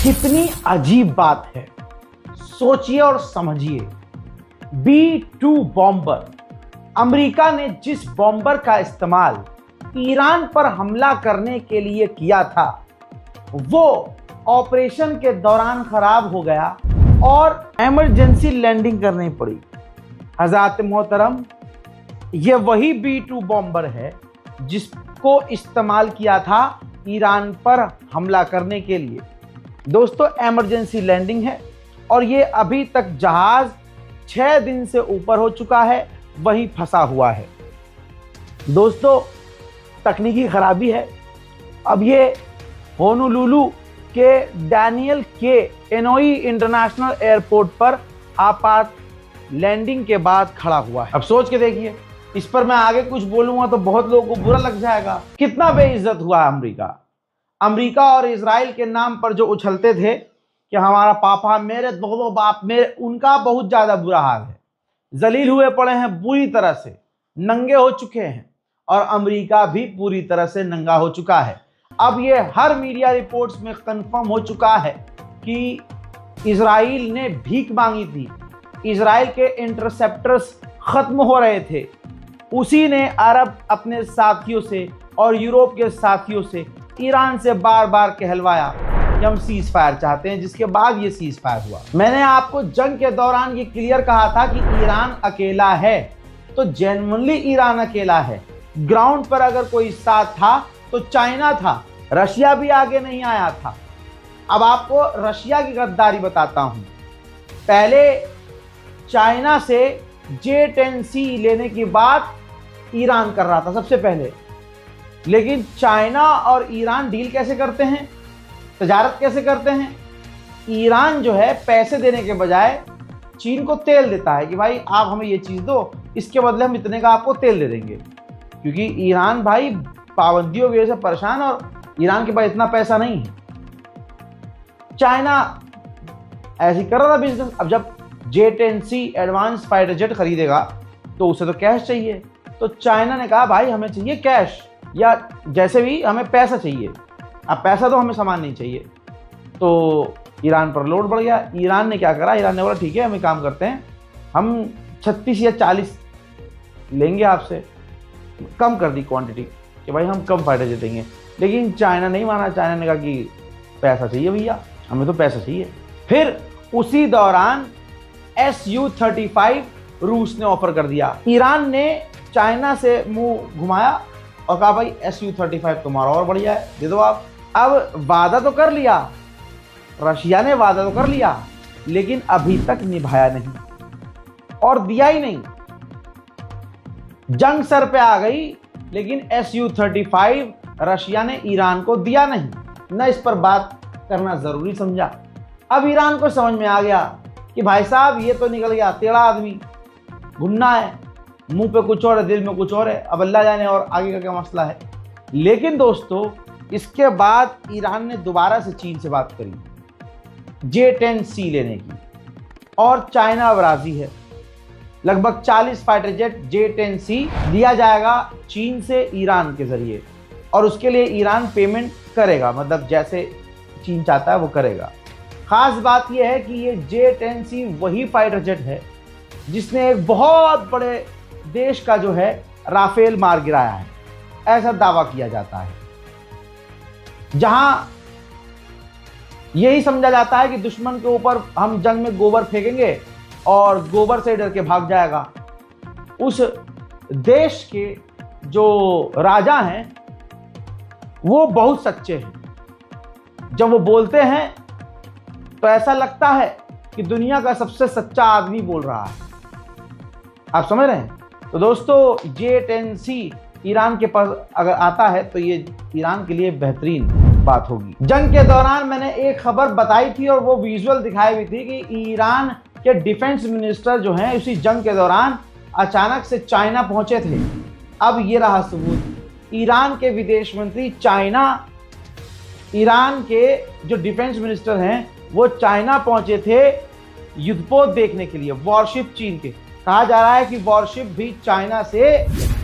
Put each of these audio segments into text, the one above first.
कितनी अजीब बात है, सोचिए और समझिए। B-2 बॉम्बर, अमेरिका ने जिस बॉम्बर का इस्तेमाल ईरान पर हमला करने के लिए किया था, वो ऑपरेशन के दौरान खराब हो गया और इमरजेंसी लैंडिंग करनी पड़ी। हज़रात मोहतरम, ये वही B-2 बॉम्बर है जिसको इस्तेमाल किया था ईरान पर हमला करने के लिए। दोस्तों, इमरजेंसी लैंडिंग है और ये अभी तक जहाज 6 दिन से ऊपर हो चुका है, वहीं फंसा हुआ है। दोस्तों, तकनीकी खराबी है। अब ये होनोलुलु के डैनियल के एनोई इंटरनेशनल एयरपोर्ट पर आपात लैंडिंग के बाद खड़ा हुआ है। अब सोच के देखिए, इस पर मैं आगे कुछ बोलूंगा तो बहुत लोगों को बुरा लग जाएगा। कितना बेइज्जत हुआ अमेरिका। अमेरिका और इजराइल के नाम पर जो उछलते थे कि हमारा पापा, मेरे दोनों बाप, मेरे, उनका बहुत ज्यादा बुरा हाल है। जलील हुए पड़े हैं, बुरी तरह से नंगे हो चुके हैं और अमेरिका भी पूरी तरह से नंगा हो चुका है। अब ये हर मीडिया रिपोर्ट्स में कंफर्म हो चुका है कि इजराइल ने भीख मांगी थी। इजराइल के इंटरसेप्टर्स खत्म हो रहे थे। उसी ने अरब अपने साथियों से और यूरोप के साथियों से ईरान से बार बार कहलवाया कि हम सीज फायर चाहते हैं, जिसके बाद ये सीज फायर हुआ। मैंने आपको जंग के दौरान ये क्लियर कहा था कि ईरान अकेला है, तो जेन्युइनली ईरान अकेला है। ग्राउंड पर अगर कोई साथ था तो चाइना था, रशिया भी आगे नहीं आया था। अब आपको रशिया की गद्दारी बताता हूं। पहले चाइना से J-10C लेने की बात ईरान कर रहा था सबसे पहले, लेकिन चाइना और ईरान डील कैसे करते हैं, तजारत कैसे करते हैं। ईरान जो है पैसे देने के बजाय चीन को तेल देता है कि भाई आप हमें ये चीज़ दो, इसके बदले हम इतने का आपको तेल दे देंगे। क्योंकि ईरान भाई पाबंदियों की वजह से परेशान और ईरान के पास इतना पैसा नहीं है। चाइना ऐसे कर रहा था बिजनेस। अब जब J-10C एडवांस फाइटर जेट खरीदेगा तो उसे तो कैश चाहिए, तो चाइना ने कहा भाई हमें चाहिए कैश, या जैसे भी हमें पैसा चाहिए। अब पैसा तो हमें सामान नहीं चाहिए। तो ईरान पर लोड बढ़ गया। ईरान ने क्या करा, ईरान ने बोला ठीक है, हम एक काम करते हैं, हम 36 या 40 लेंगे आपसे। कम कर दी क्वांटिटी कि भाई हम कम फाइटर जेट देंगे। लेकिन चाइना नहीं माना। चाइना ने कहा कि पैसा चाहिए भैया, हमें तो पैसा चाहिए। फिर उसी दौरान Su-35 रूस ने ऑफर कर दिया। ईरान ने चाइना से मुंह घुमाया और कहा भाई Su-35 तुम्हारा और बढ़िया है, दे दो आप। अब वादा तो कर लिया, रशिया ने वादा तो कर लिया, लेकिन अभी तक निभाया नहीं और दिया ही नहीं। जंग सर पे आ गई, लेकिन Su-35 रशिया ने ईरान को दिया नहीं, न इस पर बात करना जरूरी समझा। अब ईरान को समझ में आ गया कि भाई साहब ये तो निकल गया टेढ़ा आदमी, गुन्ना है, मुंह पे कुछ और है, दिल में कुछ और है। अब अल्लाह जाने और आगे का क्या मसला है। लेकिन दोस्तों, इसके बाद ईरान ने दोबारा से चीन से बात करी J-10C लेने की, और चाइना अब राजी है। लगभग 40 फाइटर जेट J-10C दिया जाएगा चीन से ईरान के जरिए, और उसके लिए ईरान पेमेंट करेगा, मतलब जैसे चीन चाहता है वो करेगा। खास बात यह है कि ये J-10C वही फाइटर जेट है जिसने एक बहुत बड़े देश का जो है राफेल मार गिराया है, ऐसा दावा किया जाता है। जहां यही समझा जाता है कि दुश्मन के ऊपर हम जंग में गोबर फेंकेंगे और गोबर से डर के भाग जाएगा। उस देश के जो राजा हैं वो बहुत सच्चे हैं। जब वो बोलते हैं तो ऐसा लगता है कि दुनिया का सबसे सच्चा आदमी बोल रहा है। आप समझ रहे हैं। तो दोस्तों, J-10C ईरान के पास अगर आता है तो ये ईरान के लिए बेहतरीन बात होगी। जंग के दौरान मैंने एक खबर बताई थी और वो विजुअल दिखाई भी थी कि ईरान के डिफेंस मिनिस्टर जो हैं उसी जंग के दौरान अचानक से चाइना पहुंचे थे। अब ये रहा सबूत। ईरान के विदेश मंत्री चाइना, ईरान के जो डिफेंस मिनिस्टर हैं वो चाइना पहुंचे थे युद्धपोत देखने के लिए, वॉरशिप चीन के। कहा जा रहा है कि वॉरशिप भी चाइना से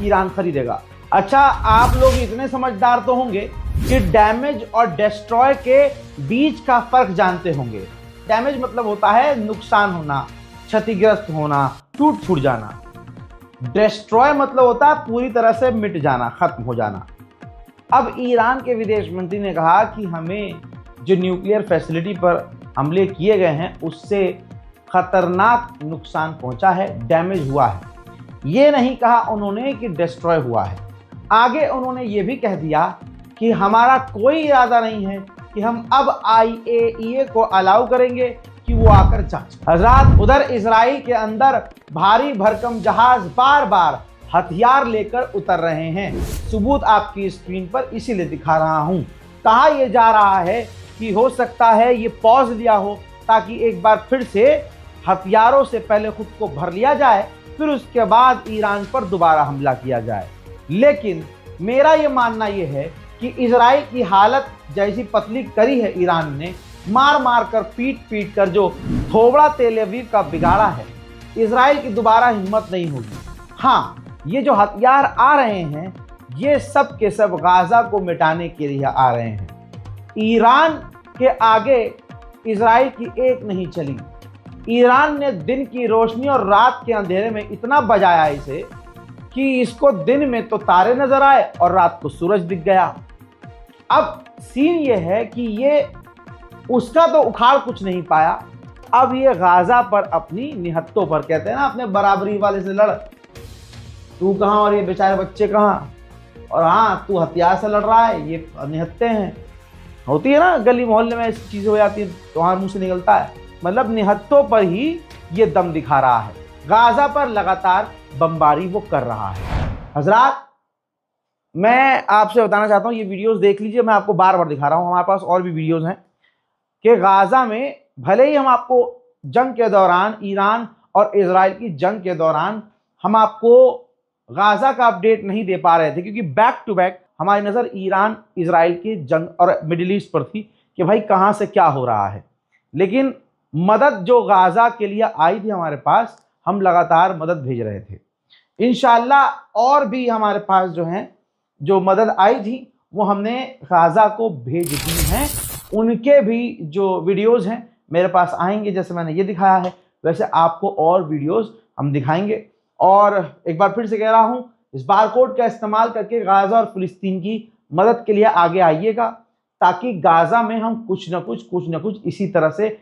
ईरान खरीदेगा। अच्छा, आप लोग इतने समझदार तो होंगे कि डैमेज और डिस्ट्रॉय के बीच का फर्क जानते होंगे। डैमेज मतलब होता है नुकसान होना, क्षतिग्रस्त होना, टूट फूट जाना। डिस्ट्रॉय मतलब होता है पूरी तरह से मिट जाना, खत्म हो जाना। अब ईरान के विदेश मंत्री ने कहा कि हमें जो न्यूक्लियर फैसिलिटी पर हमले किए गए हैं उससे खतरनाक नुकसान पहुंचा है, डैमेज हुआ है। ये नहीं कहा उन्होंने कि डिस्ट्रॉय हुआ है। आगे उन्होंने ये भी कह दिया कि हमारा कोई इरादा नहीं है कि हम अब IAEA को अलाउ करेंगे कि वो आकर जांच। हजरात, उधर इजराइल के अंदर भारी भरकम जहाज बार बार हथियार लेकर उतर रहे हैं। सबूत आपकी स्क्रीन पर इसीलिए दिखा रहा हूं। कहा यह जा रहा है कि हो सकता है ये पॉज लिया हो ताकि एक बार फिर से हथियारों से पहले खुद को भर लिया जाए, फिर उसके बाद ईरान पर दोबारा हमला किया जाए। लेकिन मेरा ये मानना ये है कि इजराइल की हालत जैसी पतली करी है ईरान ने, मार मार कर पीट कर जो थोबड़ा तेल अवीव का बिगाड़ा है, इजराइल की दोबारा हिम्मत नहीं होगी। हाँ, ये जो हथियार आ रहे हैं ये सब के सब गाजा को मिटाने के लिए आ रहे हैं। ईरान के आगे इजराइल की एक नहीं चली। ईरान ने दिन की रोशनी और रात के अंधेरे में इतना बजाया इसे कि इसको दिन में तो तारे नजर आए और रात को सूरज दिख गया। अब सीन ये है कि ये उसका तो उखाड़ कुछ नहीं पाया। अब ये गाजा पर अपनी निहत्तों पर, कहते हैं ना अपने बराबरी वाले से लड़, तू कहाँ और ये बेचारे बच्चे कहाँ, और हाँ तू हथियार से लड़ रहा है, ये निहत्ते हैं। होती है ना गली मोहल्ले में ऐसी चीजें हो जाती है, तुम्हारे मुंह से निकलता है। मतलब निहत्तों पर ही ये दम दिखा रहा है। गाजा पर लगातार बमबारी वो कर रहा है। हजरात, मैं आपसे बताना चाहता हूँ, ये वीडियोस देख लीजिए, मैं आपको बार बार दिखा रहा हूँ, हमारे पास और भी वीडियोस हैं कि गाजा में भले ही हम आपको जंग के दौरान, ईरान और इजराइल की जंग के दौरान हम आपको गाजा का अपडेट नहीं दे पा रहे थे, क्योंकि बैक टू बैक हमारी नज़र ईरान इजराइल की जंग और मिडिल ईस्ट पर थी कि भाई कहाँ से क्या हो रहा है। लेकिन मदद जो गाजा के लिए आई थी हमारे पास, हम लगातार मदद भेज रहे थे। इंशाल्लाह और भी हमारे पास जो हैं, जो मदद आई थी वो हमने गाजा को भेज दी हैं। उनके भी जो वीडियोस हैं मेरे पास आएंगे। जैसे मैंने ये दिखाया है वैसे आपको और वीडियोस हम दिखाएंगे। और एक बार फिर से कह रहा हूँ, इस बारकोड का इस्तेमाल करके गाजा और फिलिस्तीन की मदद के लिए आगे आइएगा, ताकि गाजा में हम कुछ न कुछ इसी तरह से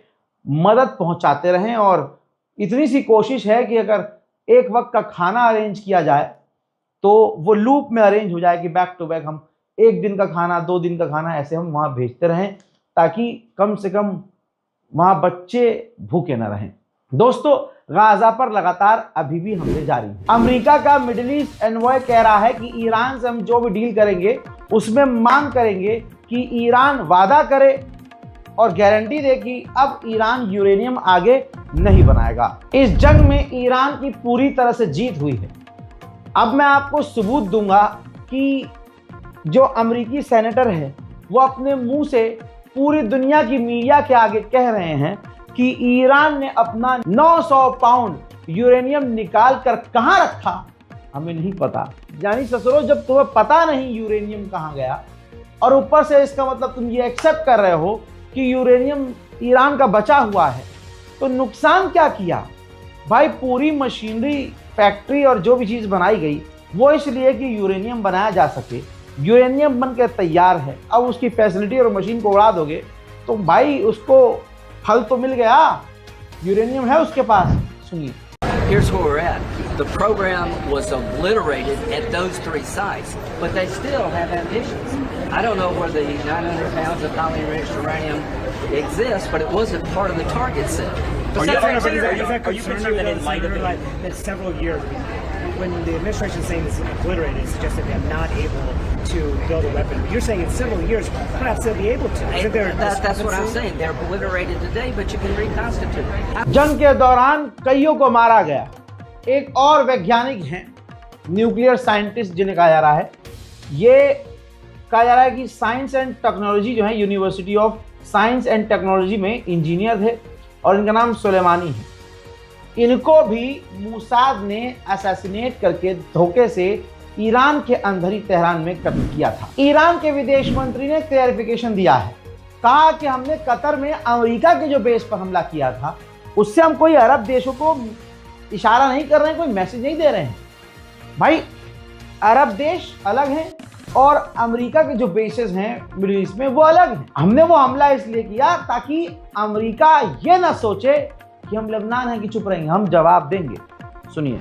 मदद पहुंचाते रहें। और इतनी सी कोशिश है कि अगर एक वक्त का खाना अरेंज किया जाए तो वो लूप में अरेंज हो जाए कि बैक टू बैक हम एक दिन का खाना, 2 दिन का खाना ऐसे हम वहाँ भेजते रहें, ताकि कम से कम वहाँ बच्चे भूखे न रहें। दोस्तों, गाजा पर लगातार अभी भी हमले जारी हैं। अमेरिका का मिडिल ईस्ट एनवॉय कह रहा है कि ईरान से हम जो भी डील करेंगे उसमें मांग करेंगे कि ईरान वादा करे और गारंटी दे कि अब ईरान यूरेनियम आगे नहीं बनाएगा। इस जंग में ईरान की पूरी तरह से जीत हुई है। अब मैं आपको सबूत दूंगा कि जो अमेरिकी सेनेटर है वो अपने मुंह से पूरी दुनिया की मीडिया के आगे कह रहे हैं कि ईरान ने अपना 900 पाउंड यूरेनियम निकाल कर कहां रखा हमें नहीं पता। यानी ससुरो, जब तुम्हें पता नहीं यूरेनियम कहां गया और ऊपर से इसका मतलब तुम ये एक्सेप्ट कर रहे हो कि यूरेनियम ईरान का बचा हुआ है, तो नुकसान क्या किया भाई? पूरी मशीनरी, फैक्ट्री और जो भी चीज बनाई गई वो इसलिए कि यूरेनियम बनाया जा सके। यूरेनियम बन के तैयार है, अब उसकी फैसिलिटी और मशीन को उड़ा दोगे तो भाई उसको फल तो मिल गया, यूरेनियम है उसके पास। सुनिए, Here's where we're at. The program was obliterated at those 3 sites, but they still have ambitions. I don't know where the 900 pounds of highly enriched uranium exists, but it wasn't part of the target set. Are you concerned that in light of that several years, when the administration is saying this is obliterated, it suggests that they're not able to build a weapon. But you're saying in several years, perhaps they'll be able to. Isn't there That's what I'm saying. They're obliterated today, but you can reconstitute. जंग के दौरान कईयों को मारा गया। एक और वैज्ञानिक हैं, न्यूक्लियर साइंटिस्ट जिन्हें कहा जा रहा है, ये कहा जा रहा है कि साइंस एंड टेक्नोलॉजी जो है, university of science and technology में इंजीनियर थे और इनका नाम सुलेमानी है। इनको भी मोसाद ने असैसिनेट करके धोखे से ईरान के अंदर ही तेहरान में कत्ल किया था। ईरान के विदेश मंत्री ने क्लैरिफिकेशन दिया है, कहा कि हमने कतर में अमेरिका के जो बेस पर हमला किया था उससे हम कोई अरब देशों को इशारा नहीं कर रहे हैं, कोई मैसेज नहीं दे रहे हैं। भाई अरब देश अलग हैं और अमेरिका के जो बेसेस हैं मिडिल ईस्ट में वो अलग हैं। हमने वो हमला इसलिए किया ताकि अमेरिका ये ना सोचे कि हम लेबनान हैं कि चुप रहेंगे, हम जवाब देंगे। सुनिए।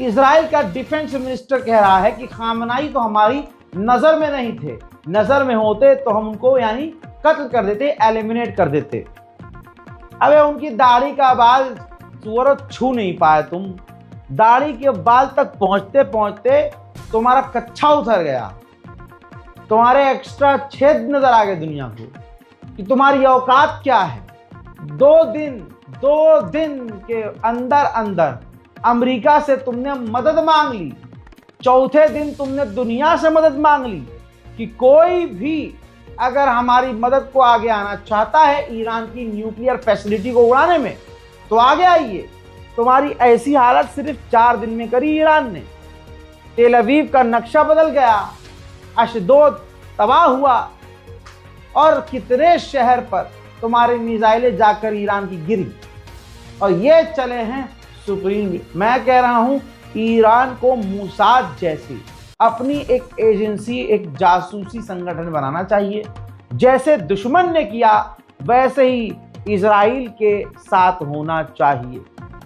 इजराइल का डिफेंस मिनिस्टर कह रहा है कि खामनाई तो हमारी नजर में नहीं थे, नजर में होते तो हम उनको यानी कत्ल कर देते, एलिमिनेट कर देते। अबे उनकी दाढ़ी का बाल सुअर छू नहीं पाए तुम, दाढ़ी के बाल तक पहुंचते पहुंचते तुम्हारा कच्छा उतर गया, तुम्हारे एक्स्ट्रा छेद नजर आ गए दुनिया को कि तुम्हारी औकात क्या है। 2 दिन के अंदर अंदर अमेरिका से तुमने मदद मांग ली, चौथे दिन तुमने दुनिया से मदद मांग ली कि कोई भी अगर हमारी मदद को आगे आना चाहता है ईरान की न्यूक्लियर फैसिलिटी को उड़ाने में तो आगे आइए। तुम्हारी ऐसी हालत सिर्फ 4 दिन में करी ईरान ने। तेल अवीव का नक्शा बदल गया, अशदोद तबाह हुआ और कितने शहर पर तुम्हारी मिसाइलें जाकर ईरान की गिरी और ये चले हैं सुप्रीम। मैं कह रहा हूं ईरान को मोसाद जैसी अपनी एक एजेंसी, एक जासूसी संगठन बनाना चाहिए। जैसे दुश्मन ने किया वैसे ही इजराइल के साथ होना चाहिए।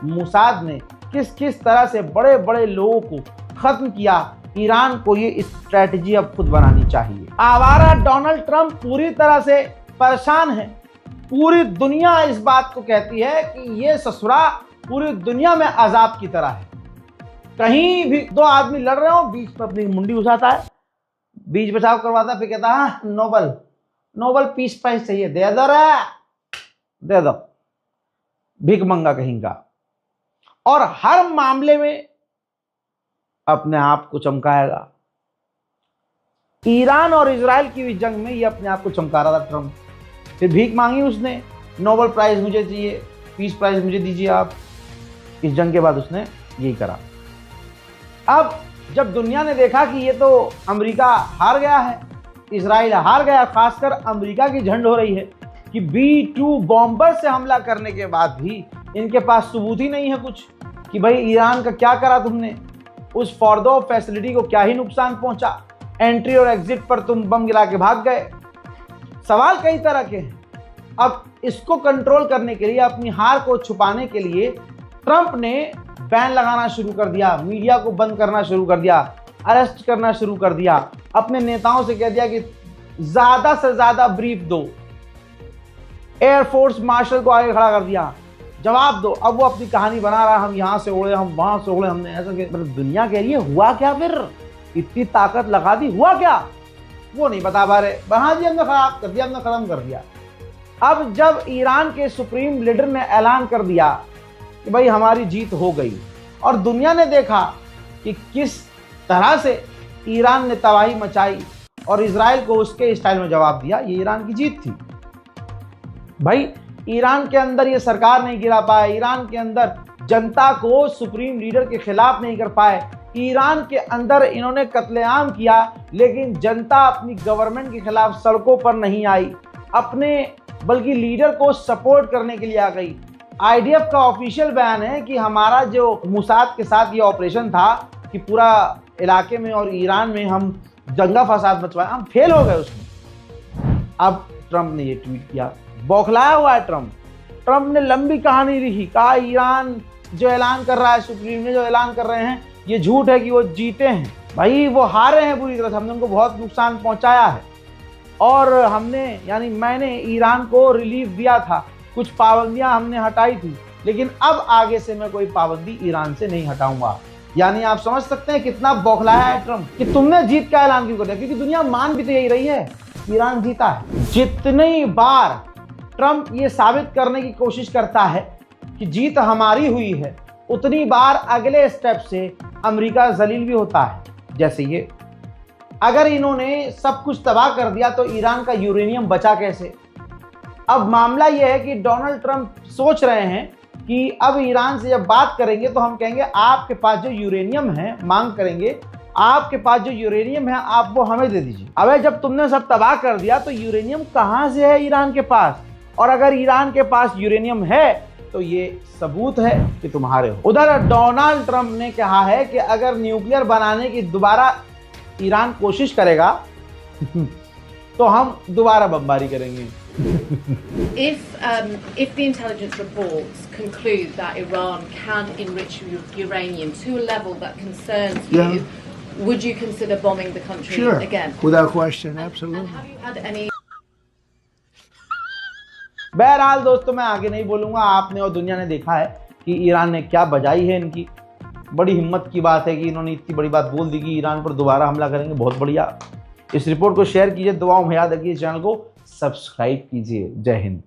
मोसाद ने किस किस तरह से बड़े बड़े लोगों को खत्म किया, ईरान को ये स्ट्रेटजी अब खुद बनानी चाहिए। आवारा डोनाल्ड ट्रंप पूरी तरह से परेशान है। पूरी दुनिया इस बात को कहती है कि ये ससुरा पूरी दुनिया में अजाब की तरह है। कहीं भी 2 आदमी लड़ रहे हो, बीच में अपनी मुंडी घुसाता है, बीच बचाव करवाता, फिर कहता है नोबल पीस प्राइज चाहिए, दे दो रे, दे दो, भीख मंगा कहेंगा। और हर मामले में अपने आप को चमकाएगा। ईरान और इजराइल की भी जंग में ये अपने आप को चमका रहा था ट्रंप। फिर भीख मांगी उसने, नोबेल प्राइज मुझे चाहिए, पीस प्राइज मुझे दीजिए आप। इस जंग के बाद उसने यही करा। अब जब दुनिया ने देखा कि ये तो अमेरिका हार गया है, इजराइल हार गया, खासकर अमेरिका की झंड हो रही है कि B-2 बॉम्बर से हमला करने के बाद भी इनके पास सबूत ही नहीं है कुछ कि भाई ईरान का क्या करा तुमने, उस फॉर्दो फैसिलिटी को क्या ही नुकसान पहुंचा, एंट्री और एग्जिट पर तुम बम गिरा के भाग गए। सवाल कई तरह के हैं। अब इसको कंट्रोल करने के लिए, अपनी हार को छुपाने के लिए ट्रंप ने बैन लगाना शुरू कर दिया, मीडिया को बंद करना शुरू कर दिया, अरेस्ट करना शुरू कर दिया, अपने नेताओं से कह दिया कि ज्यादा से ज्यादा ब्रीफ दो, एयरफोर्स मार्शल को आगे खड़ा कर दिया, जवाब दो। अब वो अपनी कहानी बना रहा है, हम यहाँ से उड़े, हम वहां से उड़े, हमने ऐसा किया। मतलब दुनिया कह रही है हुआ क्या, फिर इतनी ताकत लगा दी, हुआ क्या वो नहीं बता पा रहे। बना दिया हमने, खराब कर दिया हमने, खत्म कर दिया। अब जब ईरान के सुप्रीम लीडर ने ऐलान कर दिया कि भाई हमारी जीत हो गई और दुनिया ने देखा कि किस तरह से ईरान ने तबाही मचाई और इजराइल को उसके स्टाइल में जवाब दिया, ये ईरान की जीत थी। भाई ईरान के अंदर ये सरकार नहीं गिरा पाए, ईरान के अंदर जनता को सुप्रीम लीडर के खिलाफ नहीं कर पाए, ईरान के अंदर इन्होंने कत्लेआम किया लेकिन जनता अपनी गवर्नमेंट के खिलाफ सड़कों पर नहीं आई, अपने बल्कि लीडर को सपोर्ट करने के लिए आ गई। आईडीएफ का ऑफिशियल बयान है कि हमारा जो मोसाद के साथ ये ऑपरेशन था कि पूरा इलाके में और ईरान में हम दंगा फसाद मचवाए, हम फेल हो गए उसमें। अब ट्रंप ने ये ट्वीट किया, बौखलाया हुआ है ट्रंप ने लंबी कहानी लिखी, कहा ईरान जो ऐलान कर रहा है, सुप्रीम ने जो ऐलान कर रहे हैं, ये झूठ है कि वो जीते हैं। भाई वो हारे हैं बुरी तरह से, हमने उनको बहुत नुकसान पहुंचाया है। और हमने यानी मैंने ईरान को रिलीफ दिया था, कुछ पाबंदियां हमने हटाई थी, लेकिन अब आगे से मैं कोई पाबंदी ईरान से नहीं हटाऊंगा। यानी आप समझ सकते हैं कितना बौखलाया है ट्रंप कि तुमने जीत का ऐलान क्यों कर दिया, क्योंकि दुनिया मान भी तो यही रही है, ईरान जीता है। जितनी बार ट्रंप ये साबित करने की कोशिश करता है कि जीत हमारी हुई है, उतनी बार अगले स्टेप से अमेरिका जलील भी होता है। जैसे ये, अगर इन्होंने सब कुछ तबाह कर दिया तो ईरान का यूरेनियम बचा कैसे। अब मामला यह है कि डोनाल्ड ट्रंप सोच रहे हैं कि अब ईरान से जब बात करेंगे तो हम कहेंगे आपके पास जो यूरेनियम है, मांग करेंगे आपके पास जो यूरेनियम है आप वो हमें दे दीजिए। अबे जब तुमने सब तबाह कर दिया तो यूरेनियम कहां से है ईरान के पास, और अगर ईरान के पास यूरेनियम है तो ये सबूत है कि तुम्हारे हो। उधर डोनाल्ड ट्रंप ने कहा है कि अगर न्यूक्लियर बनाने की दोबारा ईरान कोशिश करेगा तो हम दोबारा बमबारी करेंगे। If the intelligence reports conclude that Iran can enrich uranium to a level that concerns you, would you consider bombing the country again? Without question, absolutely. And have you had any? बहरहाल दोस्तों, मैं आगे नहीं बोलूंगा, आपने और दुनिया ने देखा है कि ईरान ने क्या बजाई है इनकी। बड़ी हिम्मत की बात है कि इन्होंने इतनी बड़ी बात बोल दी कि ईरान पर दोबारा हमला करेंगे, बहुत बढ़िया। इस रिपोर्ट को शेयर कीजिए, दुआओं में याद रखिए, चैनल को सब्सक्राइब कीजिए। जय हिंद।